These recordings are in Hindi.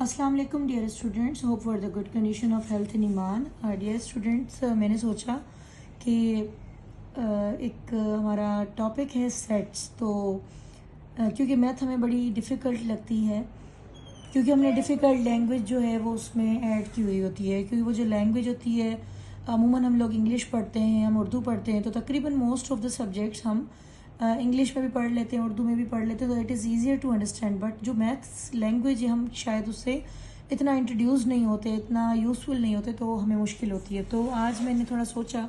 अस्सलाम वालेकुम dear students, hope for the good condition of health and ईमान। डियर स्टूडेंट्स, मैंने सोचा कि एक हमारा टॉपिक है सेट्स। तो क्योंकि मैथ हमें बड़ी डिफ़िकल्ट लगती है, क्योंकि हमने डिफ़िकल्ट लैंग्वेज जो है वो उसमें ऐड की हुई होती है। क्योंकि वो जो लैंग्वेज होती है, अमूमन हम लोग इंग्लिश पढ़ते हैं, हम उर्दू पढ़ते हैं, तो तकरीबन मोस्ट ऑफ द सब्जेक्ट्स हम इंग्लिश में भी पढ़ लेते हैं, उर्दू में भी पढ़ लेते हैं, तो it is easier to understand. But जो मैथ्स लैंग्वेज है हम शायद उससे इतना इंट्रोड्यूस नहीं होते, इतना यूज़फुल नहीं होते, तो हमें मुश्किल होती है। तो आज मैंने थोड़ा सोचा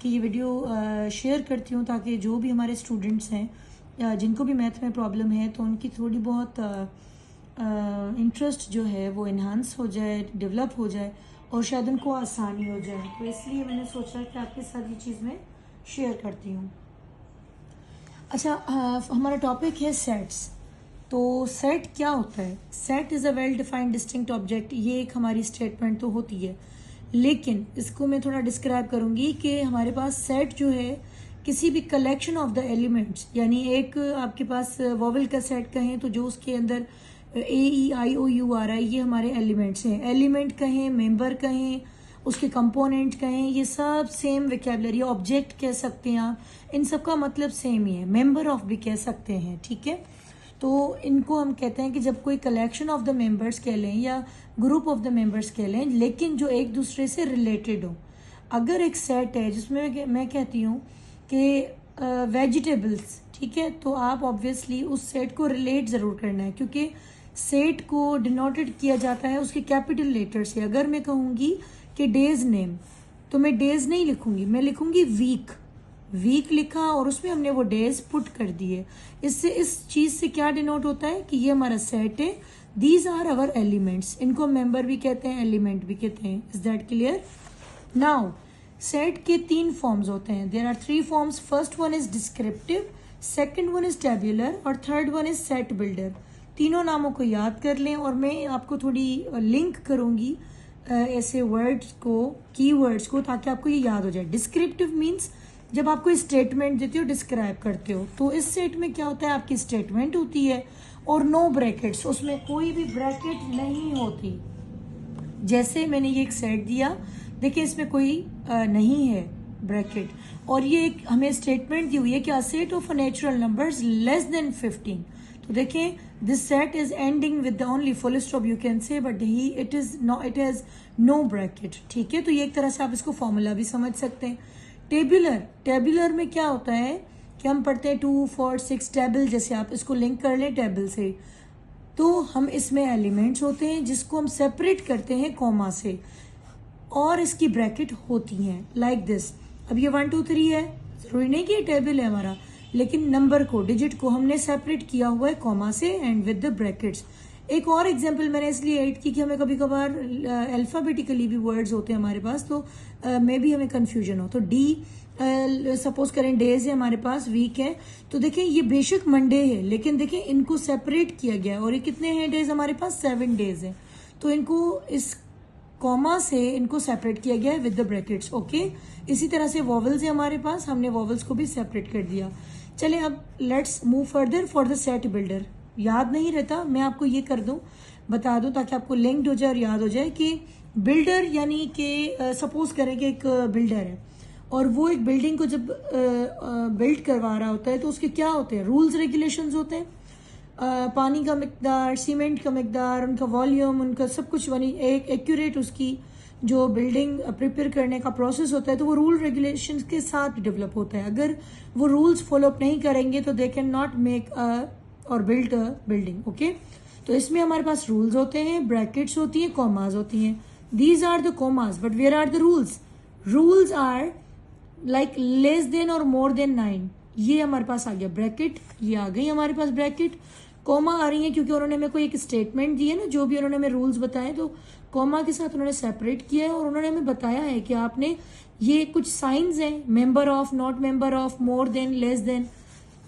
कि ये वीडियो शेयर करती हूँ ताकि जो भी हमारे स्टूडेंट्स हैं जिनको भी मैथ में प्रॉब्लम है तो उनकी थोड़ी बहुत इंटरेस्ट जो है वो इन्हांस हो जाए, डेवलप हो जाए और शायद उनको आसानी हो जाए। तो इसलिए मैंने सोचा कि आपके साथ ये चीज़ मैं शेयर करती हूँ। अच्छा, हमारा टॉपिक है सेट्स। तो सेट क्या होता है? Set is a well defined distinct object. ये एक हमारी स्टेटमेंट तो होती है, लेकिन इसको मैं थोड़ा डिस्क्राइब करूँगी कि हमारे पास सेट जो है किसी भी कलेक्शन ऑफ द एलिमेंट्स, यानी एक आपके पास वॉवल का सेट कहें तो जो उसके अंदर AEIOU आ रहा है, ये हमारे एलिमेंट्स हैं। एलिमेंट कहें, मेंबर कहें, उसके कंपोनेंट कहें, ये सब सेम वोकैबुलरी। ऑब्जेक्ट कह सकते हैं आप, इन सब का मतलब सेम ही है। मेंबर ऑफ भी कह सकते हैं, ठीक है। तो इनको हम कहते हैं कि जब कोई कलेक्शन ऑफ द मेंबर्स कह लें या ग्रुप ऑफ द मेंबर्स कह लें, लेकिन जो एक दूसरे से रिलेटेड हो। अगर एक सेट है जिसमें मैं कहती हूँ कि वेजिटेबल्स, ठीक है, तो आप ऑब्वियसली उस सेट को रिलेट ज़रूर करना है, क्योंकि सेट को डिनोटेड किया जाता है उसके कैपिटल लेटर से। अगर मैं कहूँगी कि डेज नेम, तो मैं डेज नहीं लिखूंगी, मैं लिखूंगी वीक। वीक लिखा और उसमें हमने वो डेज पुट कर दिए। इससे इस चीज़ से क्या डिनोट होता है कि ये हमारा सेट है। These are our elements. इनको मेंबर भी कहते हैं, एलिमेंट भी कहते हैं। Is that clear? Now set के 3 फॉर्म्स होते हैं। There are 3 forms. First one is descriptive, second one is tabular और third one is set builder. तीनों नामों को याद कर लें और मैं आपको थोड़ी लिंक करूंगी ऐसे वर्ड्स को, कीवर्ड्स को, ताकि आपको ये याद हो जाए। डिस्क्रिप्टिव मीन्स जब आप कोई स्टेटमेंट देते हो, डिस्क्राइब करते हो, तो इस सेट में क्या होता है, आपकी स्टेटमेंट होती है और नो ब्रैकेट्स, उसमें कोई भी ब्रैकेट नहीं होती। जैसे मैंने ये एक सेट दिया, देखिए इसमें कोई नहीं है ब्रैकेट, और ये एक हमें स्टेटमेंट दी हुई है कि a set of natural numbers less than 15। तो देखें, this set is ending with the only full stop you can say, but he it has no bracket, ठीक है। तो ये एक तरह से आप इसको फॉर्मूला भी समझ सकते हैं। टेबुलर में क्या होता है कि हम पढ़ते हैं 2, 4, 6 टेबल, जैसे आप इसको लिंक कर लें टेबल से, तो हम इसमें एलिमेंट्स होते हैं जिसको हम सेपरेट करते हैं कॉमा से, और इसकी ब्रैकेट होती हैं लाइक दिस। अब ये 1, 2, 3 है, जरूरी नहीं कि ये टेबल है हमारा, लेकिन नंबर को, डिजिट को हमने सेपरेट किया हुआ है कॉमा से एंड विद द ब्रैकेट्स। एक और एग्जांपल मैंने इसलिए ऐड की कि हमें कभी कभार अल्फाबेटिकली भी वर्ड्स होते हैं हमारे पास, तो मे भी हमें कंफ्यूजन हो। तो डी सपोज करें डेज है हमारे पास, वीक है, तो देखें ये बेशक मंडे है, लेकिन देखें इनको सेपरेट किया गया है। और ये कितने हैं डेज हमारे पास? 7 डेज है। तो इनको इस कॉमा से इनको सेपरेट किया गया है विद द ब्रैकेट्स, ओके। इसी तरह से वॉवल्स है हमारे पास, हमने वॉवल्स को भी सेपरेट कर दिया। चले अब let's move further for the set builder. याद नहीं रहता, मैं आपको ये कर दूं, बता दूं, ताकि आपको लिंक्ड हो जाए और याद हो जाए कि बिल्डर यानी कि सपोज करें कि एक बिल्डर है और वो एक बिल्डिंग को जब बिल्ड करवा रहा होता है तो उसके क्या होते हैं, रूल्स रेगुलेशंस होते हैं। पानी का मिकदार, सीमेंट का मिकदार, उनका वॉल्यूम, उनका सब कुछ, यानी एक एक्यूरेट उसकी जो बिल्डिंग प्रिपेयर करने का प्रोसेस होता है, तो वो रूल रेगुलेशंस के साथ डेवलप होता है। अगर वो रूल्स फॉलो अप नहीं करेंगे तो दे कैन नॉट मेक और बिल्ड अ बिल्डिंग, ओके। तो इसमें हमारे पास रूल्स होते हैं, ब्रैकेट्स होती हैं, कॉमास होती हैं। These are the commas, but where are the rules? Rules are like less than और मोर देन 9। ये हमारे पास आ गया ब्रैकेट, ये आ गई हमारे पास ब्रैकेट। कॉमा आ रही है क्योंकि उन्होंने हमें कोई एक स्टेटमेंट दी है ना, जो भी उन्होंने हमें रूल्स बताए, तो कॉमा के साथ उन्होंने सेपरेट किया है और उन्होंने हमें बताया है कि आपने ये कुछ साइंस हैं, member of, not member of, more than, less than.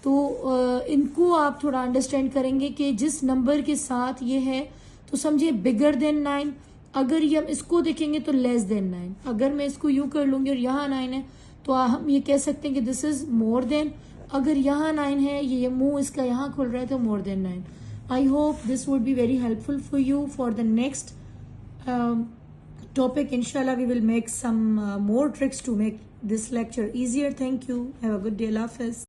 तो इनको आप थोड़ा अंडरस्टैंड करेंगे कि जिस नंबर के साथ ये है, तो समझिए बिगर देन 9। अगर ये हम इसको देखेंगे तो लेस देन 9। अगर मैं इसको यूं कर लूंगी और यहाँ 9 है, तो हम ये कह सकते हैं कि दिस इज मोर देन। अगर यहाँ 9 है, ये मुंह इसका यहाँ खुल रहा है, तो more than 9। I hope this would be very helpful for you. For the next topic, inshallah, we will make some more tricks to make this lecture easier. Thank you. Have a good day. Allah Hafiz.